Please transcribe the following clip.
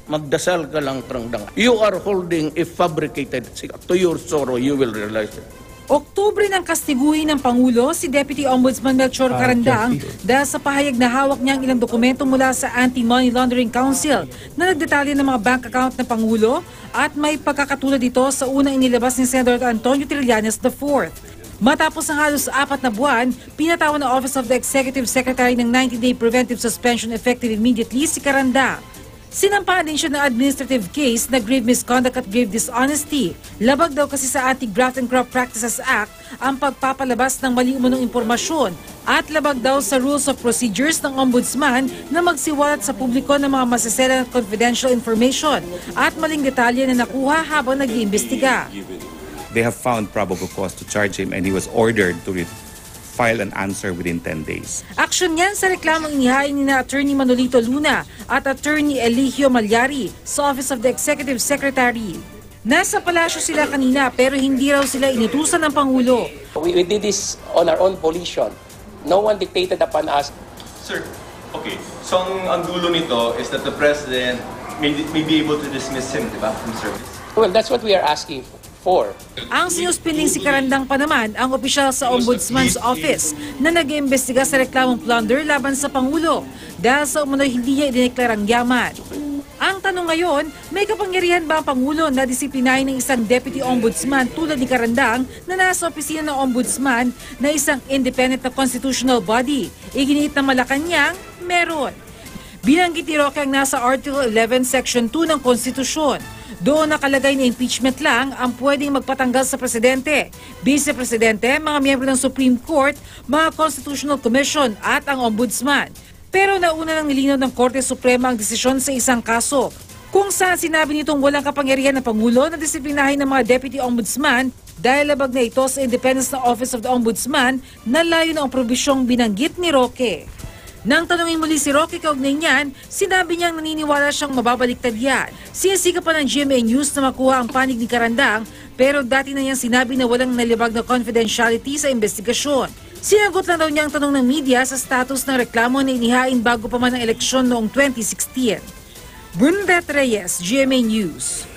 Magdasal ka lang, Karandang. You are holding a fabricated secret. To your sorrow, you will realize it. Oktubre nang kastiguhin ng Pangulo si Deputy Ombudsman Melchor Carandang dahil sa pahayag na hawak niya ang ilang dokumento mula sa Anti-Money Laundering Council na nagdetalye ng mga bank account ng Pangulo at may pagkakatulad dito sa unang inilabas ni Senator Antonio Trillanes IV. Matapos ang halos 4 na buwan, pinatawan ng Office of the Executive Secretary ng 90-day preventive suspension effective immediately si Carandang. Sinampahan din siya ng administrative case na grave misconduct at grave dishonesty. Labag daw kasi sa Anti-Graft and Corrupt Practices Act ang pagpapalabas ng mali umunong impormasyon at labag daw sa rules of procedures ng ombudsman na magsiwalat sa publiko ng mga maseselan at confidential information at maling detalye na nakuha habang nag-iimbestiga. They have found probable cause to charge him and he was ordered to file an answer within 10 days. Aksyon yan sa reklamong inihain ni na Attorney Manolito Luna at Attorney Eligio Malyari sa Office of the Executive Secretary. Nasa palasyo sila kanina pero hindi raw sila inutusan ng Pangulo. We did this on our own volition. No one dictated upon us. Sir, okay. So ang dulo nito is that the President may be able to dismiss him, di ba, from service? Well, that's what we are asking for. Ang sinuspinding si Carandang pa naman ang opisyal sa Ombudsman's Office na nag-iimbestiga sa reklamong plunder laban sa Pangulo dahil sa umunoy hindi niya idineklarang yaman. Ang tanong ngayon, may kapangyarihan ba ang Pangulo na disiplinahin ng isang Deputy Ombudsman tulad ni Carandang na nasa opisina ng Ombudsman na isang independent na constitutional body? Iginiit na Malacanang, meron. Binanggit ni Roque ang nasa Article 11 Section 2 ng Konstitusyon. Doon nakalagay na impeachment lang ang pwedeng magpatanggal sa presidente, vice-presidente, mga miyembro ng Supreme Court, mga Constitutional Commission at ang Ombudsman. Pero nauna nang nilinaw ng Korte Suprema ang desisyon sa isang kaso kung saan sinabi nitong walang kapangyarihan ng Pangulo na disiplinahin ng mga Deputy Ombudsman dahil labag na ito sa independence ng Office of the Ombudsman na layo na ang probisyong binanggit ni Roque. Nang tanungin muli si Roque kaugnay niyan, sinabi niyang naniniwala siyang mababaliktad yan. Sinisika pa ng GMA News na makuha ang panig ni Carandang pero dati na niyang sinabi na walang nalibag na confidentiality sa investigasyon. Sinagot lang daw niya ang tanong ng media sa status ng reklamo na inihain bago pa man ang eleksyon noong 2016. Bernadette Reyes, GMA News.